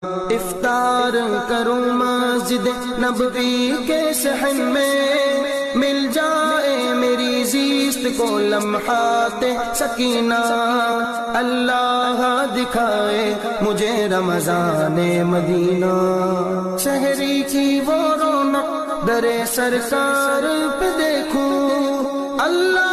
इफ्तार करूं मस्जिद नबवी के सहन में, मिल जाए मेरी जीस्त को लम्हाते सकीना। अल्लाह दिखाए मुझे रमज़ाने मदीना, शहरी की वो रौनक दरे सरकार पे देखूं। अल्लाह